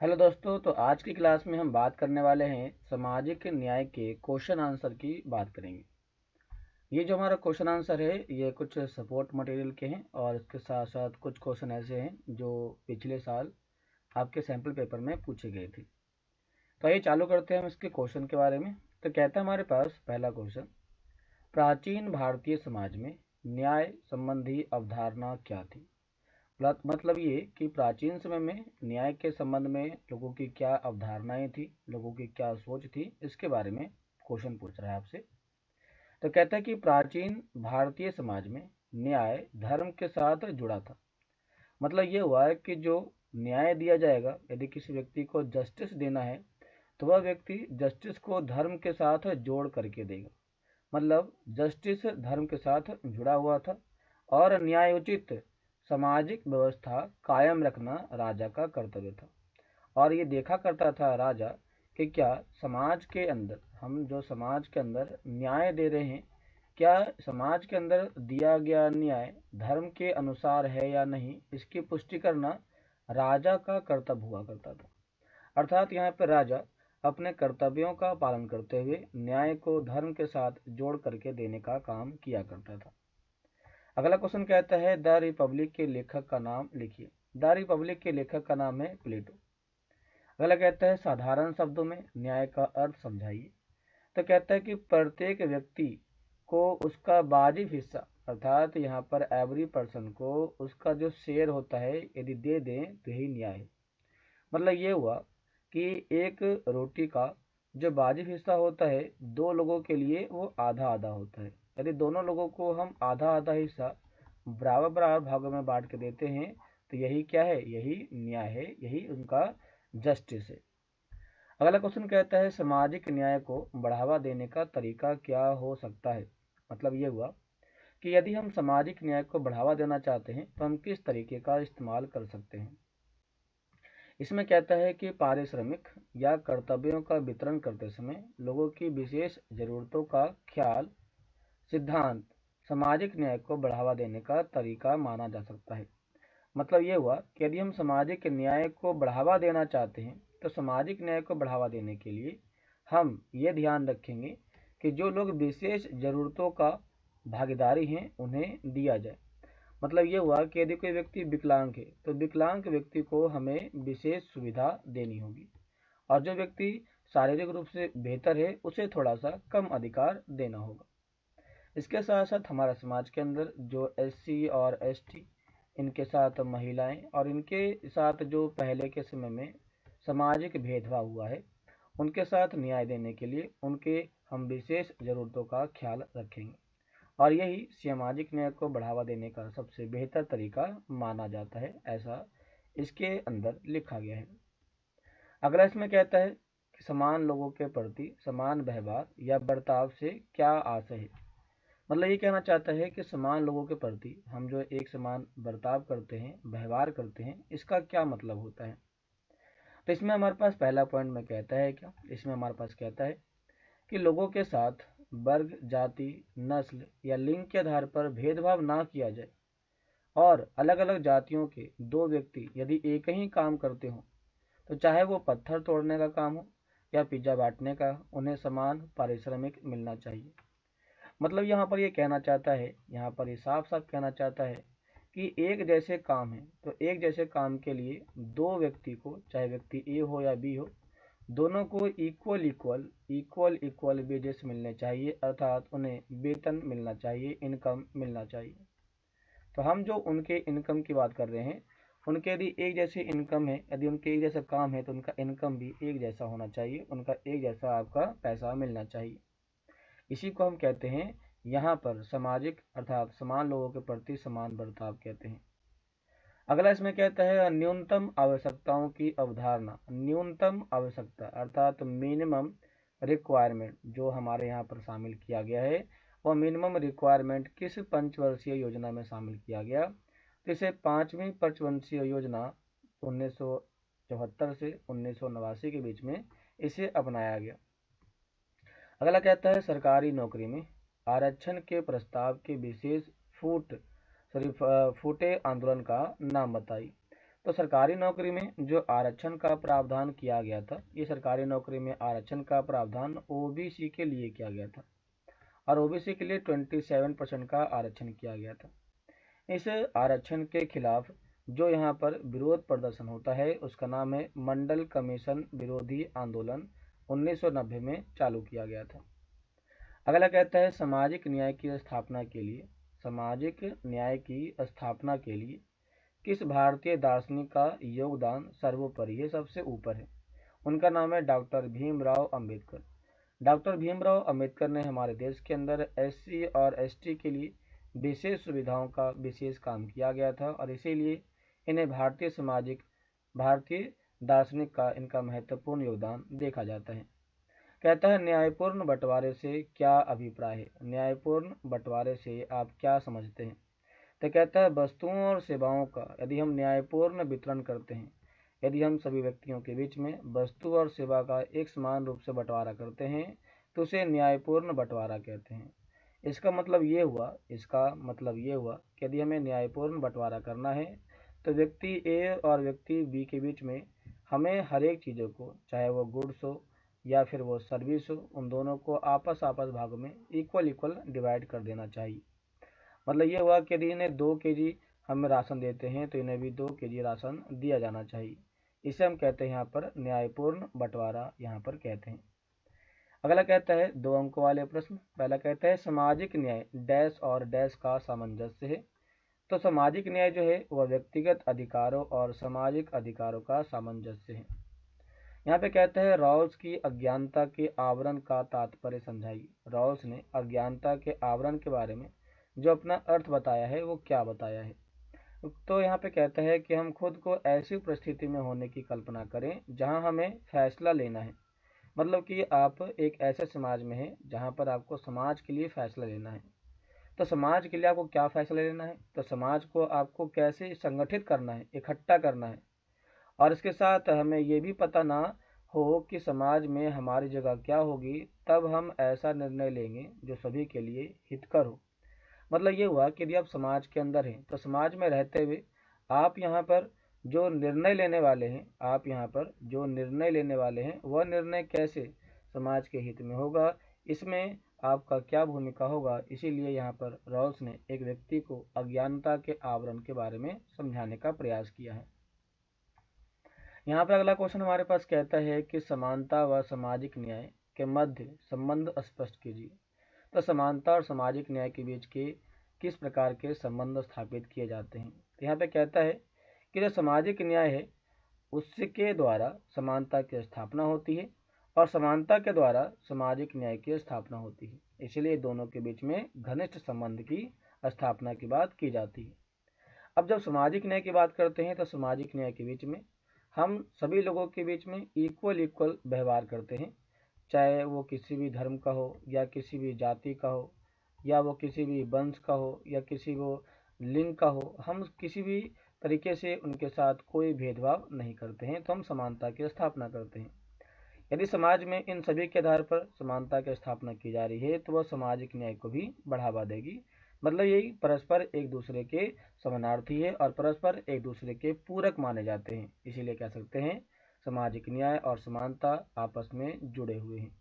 Hello दोस्तों, तो आज की क्लास में हम बात करने वाले हैं सामाजिक न्याय के क्वेश्चन आंसर की बात करेंगे। ये जो हमारा क्वेश्चन आंसर है ये कुछ सपोर्ट मटेरियल के हैं और इसके साथ साथ कुछ क्वेश्चन ऐसे हैं जो पिछले साल आपके सैम्पल पेपर में पूछे गए थे। तो आइए चालू करते हैं हम इसके क्वेश्चन के बारे में। तो कहता है हमारे पास पहला क्वेश्चन, प्राचीन भारतीय समाज में न्याय संबंधी अवधारणा क्या थी। मतलब ये कि प्राचीन समय में न्याय के संबंध में लोगों की क्या अवधारणाएं थी, लोगों की क्या सोच थी, इसके बारे में क्वेश्चन पूछ रहा है आपसे। तो कहता है कि प्राचीन भारतीय समाज में न्याय धर्म के साथ जुड़ा था। मतलब ये हुआ है कि जो न्याय दिया जाएगा, यदि किसी व्यक्ति को जस्टिस देना है तो वह व्यक्ति जस्टिस को धर्म के साथ जोड़ करके देगा। मतलब जस्टिस धर्म के साथ जुड़ा हुआ था और न्यायोचित सामाजिक व्यवस्था कायम रखना राजा का कर्तव्य था। और ये देखा करता था राजा कि क्या समाज के अंदर, हम जो समाज के अंदर न्याय दे रहे हैं, क्या समाज के अंदर दिया गया न्याय धर्म के अनुसार है या नहीं, इसकी पुष्टि करना राजा का कर्तव्य हुआ करता था। अर्थात यहाँ पर राजा अपने कर्तव्यों का पालन करते हुए न्याय को धर्म के साथ जोड़ करके देने का काम किया करता था। अगला क्वेश्चन कहता है द रिपब्लिक के लेखक का नाम लिखिए। द रिपब्लिक के लेखक का नाम है प्लेटो। अगला कहता है साधारण शब्दों में न्याय का अर्थ समझाइए। तो कहता है कि प्रत्येक व्यक्ति को उसका वाजिब हिस्सा, अर्थात यहाँ पर एवरी पर्सन को उसका जो शेयर होता है यदि दे दें तो यही न्याय है। मतलब ये हुआ कि एक रोटी का जो वाजिब हिस्सा होता है दो लोगों के लिए वो आधा आधा होता है। यदि दोनों लोगों को हम आधा आधा हिस्सा बराबर बराबर भागों में बांट के देते हैं तो यही क्या है, यही न्याय है, यही उनका जस्टिस है। अगला क्वेश्चन कहता है सामाजिक न्याय को बढ़ावा देने का तरीका क्या हो सकता है। मतलब ये हुआ कि यदि हम सामाजिक न्याय को बढ़ावा देना चाहते हैं तो हम किस तरीके का इस्तेमाल कर सकते हैं। इसमें कहता है कि पारिश्रमिक या कर्तव्यों का वितरण करते समय लोगों की विशेष जरूरतों का ख्याल सिद्धांत सामाजिक न्याय को बढ़ावा देने का तरीका माना जा सकता है। मतलब ये हुआ कि यदि हम सामाजिक न्याय को बढ़ावा देना चाहते हैं तो सामाजिक न्याय को बढ़ावा देने के लिए हम ये ध्यान रखेंगे कि जो लोग विशेष जरूरतों का भागीदारी हैं उन्हें दिया जाए। मतलब ये हुआ कि यदि कोई व्यक्ति विकलांग है तो विकलांग व्यक्ति को हमें विशेष सुविधा देनी होगी और जो व्यक्ति शारीरिक रूप से बेहतर है उसे थोड़ा सा कम अधिकार देना होगा। इसके साथ साथ हमारा समाज के अंदर जो एससी और एसटी, इनके साथ महिलाएं और इनके साथ जो पहले के समय में सामाजिक भेदभाव हुआ है उनके साथ न्याय देने के लिए उनके हम विशेष जरूरतों का ख्याल रखेंगे और यही सामाजिक न्याय को बढ़ावा देने का सबसे बेहतर तरीका माना जाता है, ऐसा इसके अंदर लिखा गया है। अगला इसमें कहता है कि समान लोगों के प्रति समान व्यवहार या बर्ताव से क्या आशय है। मतलब ये कहना चाहता है कि समान लोगों के प्रति हम जो एक समान बर्ताव करते हैं, व्यवहार करते हैं, इसका क्या मतलब होता है। तो इसमें हमारे पास पहला पॉइंट में कहता है क्या, इसमें हमारे पास कहता है कि लोगों के साथ वर्ग, जाति, नस्ल या लिंग के आधार पर भेदभाव ना किया जाए और अलग अलग जातियों के दो व्यक्ति यदि एक ही काम करते हों तो चाहे वो पत्थर तोड़ने का काम हो या पिज्जा बांटने का, उन्हें समान पारिश्रमिक मिलना चाहिए। मतलब यहाँ पर ये कहना चाहता है, यहाँ पर ये साफ साफ कहना चाहता है कि एक जैसे काम है तो एक जैसे काम के लिए दो व्यक्ति को, चाहे व्यक्ति ए हो या बी हो, दोनों को equal equal equal equal wages मिलने चाहिए, अर्थात उन्हें वेतन मिलना चाहिए, इनकम मिलना चाहिए। तो हम जो उनके इनकम की बात कर रहे हैं, उनके यदि एक जैसी इनकम है, यदि उनके एक जैसा काम है तो उनका इनकम भी एक जैसा होना चाहिए, उनका एक जैसा आपका पैसा मिलना चाहिए। इसी को हम कहते हैं यहाँ पर सामाजिक, अर्थात समान लोगों के प्रति समान बर्ताव कहते हैं। अगला इसमें कहता है न्यूनतम आवश्यकताओं की अवधारणा। न्यूनतम आवश्यकता अर्थात मिनिमम रिक्वायरमेंट जो हमारे यहाँ पर शामिल किया गया है, वह मिनिमम रिक्वायरमेंट किस पंचवर्षीय योजना में शामिल किया गया। तो इसे पांचवी पंचवर्षीय योजना 1974 से 1989 के बीच में इसे अपनाया गया। अगला कहता है सरकारी नौकरी में आरक्षण के प्रस्ताव के विशेष फूटे आंदोलन का नाम बताइए। तो सरकारी नौकरी में जो आरक्षण का प्रावधान किया गया था, ये सरकारी नौकरी में आरक्षण का प्रावधान ओबीसी के लिए किया गया था और ओबीसी के लिए 27% का आरक्षण किया गया था। इस आरक्षण के खिलाफ जो यहाँ पर विरोध प्रदर्शन होता है उसका नाम है मंडल कमीशन विरोधी आंदोलन 1990 में चालू किया गया था। अगला कहता है सामाजिक न्याय की स्थापना के लिए, सामाजिक न्याय की स्थापना के लिए किस भारतीय दार्शनिक का योगदान सर्वोपरि है, सबसे ऊपर है? उनका नाम है डॉक्टर भीमराव अंबेडकर। डॉक्टर भीमराव अंबेडकर ने हमारे देश के अंदर एससी और एसटी के लिए विशेष सुविधाओं का विशेष काम किया गया था और इसीलिए इन्हें भारतीय दार्शनिक का इनका महत्वपूर्ण योगदान देखा जाता है। कहता है न्यायपूर्ण बंटवारे से क्या अभिप्राय है? न्यायपूर्ण बंटवारे से आप क्या समझते हैं? तो कहता है वस्तुओं और सेवाओं का यदि हम न्यायपूर्ण वितरण करते हैं, यदि हम सभी व्यक्तियों के बीच में वस्तु और सेवा का एक समान रूप से बंटवारा करते हैं तो उसे न्यायपूर्ण बंटवारा कहते हैं। इसका मतलब ये हुआ कि यदि हमें न्यायपूर्ण बंटवारा करना है तो व्यक्ति ए और व्यक्ति बी के बीच में हमें हर एक चीज़ों को, चाहे वो गुड्स हो या फिर वो सर्विस हो, उन दोनों को आपस भागों में इक्वल डिवाइड कर देना चाहिए। मतलब ये हुआ कि यदि इन्हें 2 kg हम राशन देते हैं तो इन्हें भी 2 kg राशन दिया जाना चाहिए। इसे हम कहते हैं यहाँ पर न्यायपूर्ण बंटवारा यहाँ पर कहते हैं। अगला कहता है 2 अंकों वाले प्रश्न। पहला कहता है सामाजिक न्याय डैश और डैश का सामंजस्य है। तो सामाजिक न्याय जो है वह व्यक्तिगत अधिकारों और सामाजिक अधिकारों का सामंजस्य है। यहाँ पे कहता है रॉल्स की अज्ञानता के आवरण का तात्पर्य समझाइए। रॉल्स ने अज्ञानता के आवरण के बारे में जो अपना अर्थ बताया है वो क्या बताया है? तो यहाँ पे कहता है कि हम खुद को ऐसी परिस्थिति में होने की कल्पना करें जहाँ हमें फैसला लेना है। मतलब कि आप एक ऐसे समाज में हैं जहाँ पर आपको समाज के लिए फैसला लेना है। तो समाज के लिए आपको क्या फैसला लेना है? तो समाज को आपको कैसे संगठित करना है, इकट्ठा करना है। और इसके साथ हमें ये भी पता ना हो कि समाज में हमारी जगह क्या होगी, तब हम ऐसा निर्णय लेंगे जो सभी के लिए हितकर हो। मतलब ये हुआ कि यदि आप समाज के अंदर हैं तो समाज में रहते हुए आप यहाँ पर जो निर्णय लेने वाले हैं, वह निर्णय कैसे समाज के हित में होगा, इसमें आपका क्या भूमिका होगा। इसीलिए यहाँ पर रॉल्स ने एक व्यक्ति को अज्ञानता के आवरण के बारे में समझाने का प्रयास किया है। यहाँ पर अगला क्वेश्चन हमारे पास कहता है कि समानता व सामाजिक न्याय के मध्य संबंध स्पष्ट कीजिए। तो समानता और सामाजिक न्याय के बीच के किस प्रकार के संबंध स्थापित किए जाते हैं? तो यहाँ पे कहता है कि जो सामाजिक न्याय है उसके द्वारा समानता की स्थापना होती है और समानता के द्वारा सामाजिक न्याय की स्थापना होती है। इसलिए दोनों के बीच में घनिष्ठ संबंध की स्थापना की बात की जाती है। अब जब सामाजिक न्याय की बात करते हैं तो सामाजिक न्याय के बीच में हम सभी लोगों के बीच में इक्वल व्यवहार करते हैं, चाहे वो किसी भी धर्म का हो या किसी भी जाति का हो या वो किसी भी वंश का हो या किसी वो लिंग का हो। हम किसी भी तरीके से उनके साथ कोई भेदभाव नहीं करते हैं, तो हम समानता की स्थापना करते हैं। यदि समाज में इन सभी के आधार पर समानता की स्थापना की जा रही है तो वह सामाजिक न्याय को भी बढ़ावा देगी। मतलब यही परस्पर एक दूसरे के समानार्थी है और परस्पर एक दूसरे के पूरक माने जाते हैं। इसीलिए कह सकते हैं सामाजिक न्याय और समानता आपस में जुड़े हुए हैं।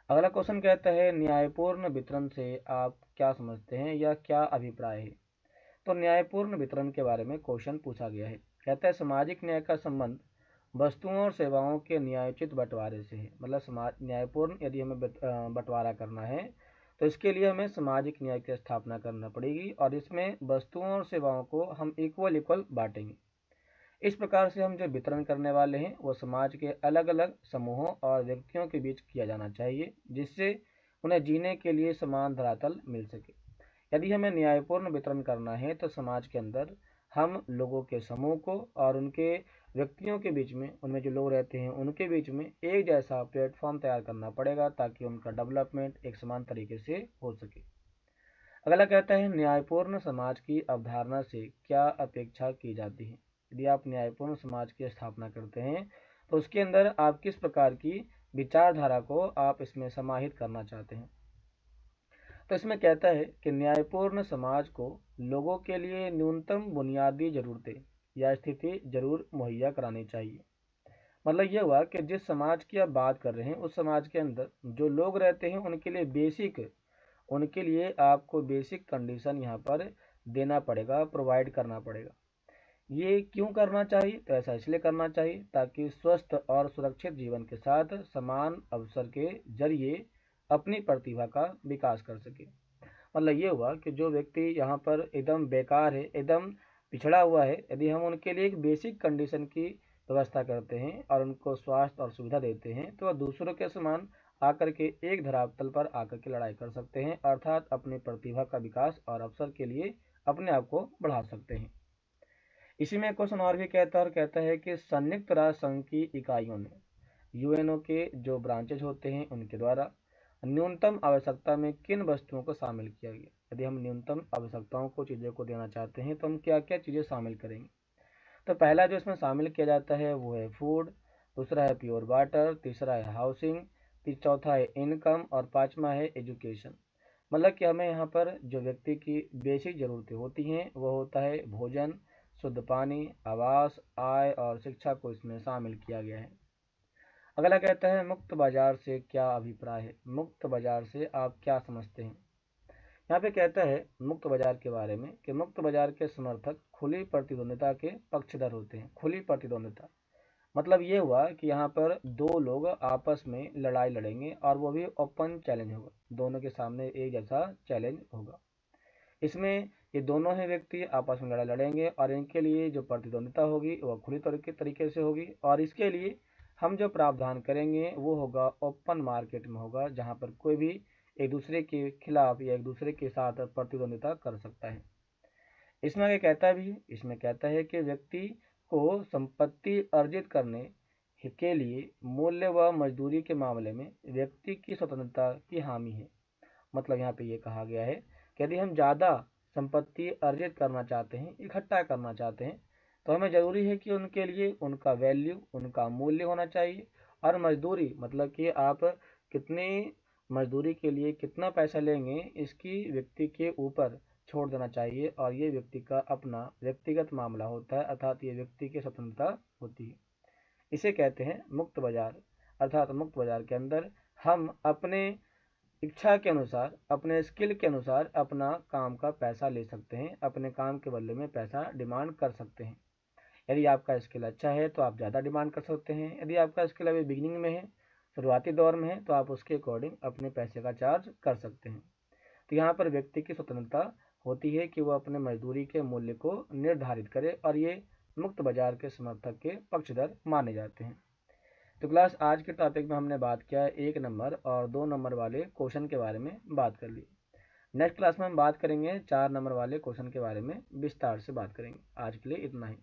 अगला क्वेश्चन कहता है न्यायपूर्ण वितरण से आप क्या समझते हैं या क्या अभिप्राय है? तो न्यायपूर्ण वितरण के बारे में क्वेश्चन पूछा गया है। कहता है सामाजिक न्याय का संबंध वस्तुओं और सेवाओं के न्यायोचित बंटवारे से है। मतलब न्यायपूर्ण यदि हमें बंटवारा करना है तो इसके लिए हमें सामाजिक न्याय की स्थापना करना पड़ेगी और इसमें वस्तुओं और सेवाओं को हम इक्वल बांटेंगे। इस प्रकार से हम जो वितरण करने वाले हैं वो समाज के अलग अलग समूहों और व्यक्तियों के बीच किया जाना चाहिए, जिससे उन्हें जीने के लिए समान धरातल मिल सके। यदि हमें न्यायपूर्ण वितरण करना है तो समाज के अंदर हम लोगों के समूह को और उनके व्यक्तियों के बीच में, उनमें जो लोग रहते हैं उनके बीच में एक जैसा प्लेटफॉर्म तैयार करना पड़ेगा ताकि उनका डेवलपमेंट एक समान तरीके से हो सके। अगला कहता है न्यायपूर्ण समाज की अवधारणा से क्या अपेक्षा की जाती है? यदि आप न्यायपूर्ण समाज की स्थापना करते हैं तो उसके अंदर आप किस प्रकार की विचारधारा को आप इसमें समाहित करना चाहते हैं? तो इसमें कहता है कि न्यायपूर्ण समाज को लोगों के लिए न्यूनतम बुनियादी जरूरतें या स्थिति जरूर मुहैया करानी चाहिए। मतलब ये हुआ कि जिस समाज की आप बात कर रहे हैं उस समाज के अंदर जो लोग रहते हैं उनके लिए आपको बेसिक कंडीशन यहाँ पर देना पड़ेगा, प्रोवाइड करना पड़ेगा। ये क्यों करना चाहिए? तो ऐसा इसलिए करना चाहिए ताकि स्वस्थ और सुरक्षित जीवन के साथ समान अवसर के जरिए अपनी प्रतिभा का विकास कर सके। मतलब ये हुआ कि जो व्यक्ति यहाँ पर एकदम बेकार है, एकदम पिछड़ा हुआ है, यदि हम उनके लिए एक बेसिक कंडीशन की व्यवस्था करते हैं और उनको स्वास्थ्य और सुविधा देते हैं तो वह दूसरों के समान आकर के एक धरातल पर आकर के लड़ाई कर सकते हैं, अर्थात अपनी प्रतिभा का विकास और अवसर के लिए अपने आप को बढ़ा सकते हैं। इसी में क्वेश्चन और भी कहता है कि संयुक्त राष्ट्र संघ की इकाइयों ने यूएनओ के जो ब्रांचेज होते हैं उनके द्वारा न्यूनतम आवश्यकता में किन वस्तुओं को शामिल किया गया। यदि हम न्यूनतम आवश्यकताओं को चीज़ों को देना चाहते हैं तो हम क्या क्या चीज़ें शामिल करेंगे। तो पहला जो इसमें शामिल किया जाता है वो है फूड, दूसरा है प्योर वाटर, तीसरा है हाउसिंग, चौथा है इनकम और पांचवा है एजुकेशन। मतलब कि हमें यहाँ पर जो व्यक्ति की बेसिक ज़रूरतें होती हैं वो होता है भोजन, शुद्ध पानी, आवास, आय और शिक्षा को इसमें शामिल किया गया है। अगला कहता है मुक्त बाजार से क्या अभिप्राय है। मुक्त बाजार से आप क्या समझते हैं? यहाँ पे कहता है मुक्त बाजार के बारे में कि मुक्त बाजार के समर्थक खुली प्रतिद्वंदिता के पक्षधर होते हैं। खुली प्रतिद्वंदिता मतलब ये हुआ कि यहाँ पर दो लोग आपस में लड़ाई लड़ेंगे और वो भी ओपन चैलेंज होगा, दोनों के सामने एक जैसा चैलेंज होगा। इसमें ये दोनों ही व्यक्ति आपस में लड़ाई लड़ेंगे और इनके लिए जो प्रतिद्वंदिता होगी वह खुली तरीके से होगी और इसके लिए हम जो प्रावधान करेंगे वो होगा ओपन मार्केट में होगा, जहाँ पर कोई भी एक दूसरे के खिलाफ या एक दूसरे के साथ प्रतिद्वंदिता कर सकता है। इसमें कहता है कि व्यक्ति को संपत्ति अर्जित करने के लिए मूल्य व मजदूरी के मामले में व्यक्ति की स्वतंत्रता की हामी है। मतलब यहाँ पे ये कहा गया है कि यदि हम ज़्यादा संपत्ति अर्जित करना चाहते हैं, इकट्ठा करना चाहते हैं, तो हमें ज़रूरी है कि उनके लिए उनका वैल्यू, उनका मूल्य होना चाहिए। और मजदूरी मतलब कि आप कितनी मजदूरी के लिए कितना पैसा लेंगे इसकी व्यक्ति के ऊपर छोड़ देना चाहिए और ये व्यक्ति का अपना व्यक्तिगत मामला होता है, अर्थात ये व्यक्ति की स्वतंत्रता होती है। इसे कहते हैं मुक्त बाजार। अर्थात मुक्त बाजार के अंदर हम अपने इच्छा के अनुसार, अपने स्किल के अनुसार अपना काम का पैसा ले सकते हैं, अपने काम के बदले में पैसा डिमांड कर सकते हैं। यदि आपका स्किल अच्छा है तो आप ज़्यादा डिमांड कर सकते हैं, यदि आपका स्किल अभी बिगिनिंग में है, शुरुआती दौर में है, तो आप उसके अकॉर्डिंग अपने पैसे का चार्ज कर सकते हैं। तो यहाँ पर व्यक्ति की स्वतंत्रता होती है कि वह अपने मजदूरी के मूल्य को निर्धारित करे और ये मुक्त बाजार के समर्थक के पक्षधर माने जाते हैं। तो क्लास आज के टॉपिक में हमने बात किया है 1 नंबर और 2 नंबर वाले क्वेश्चन के बारे में बात कर ली। नेक्स्ट क्लास में हम बात करेंगे 4 नंबर वाले क्वेश्चन के बारे में, विस्तार से बात करेंगे। आज के लिए इतना ही।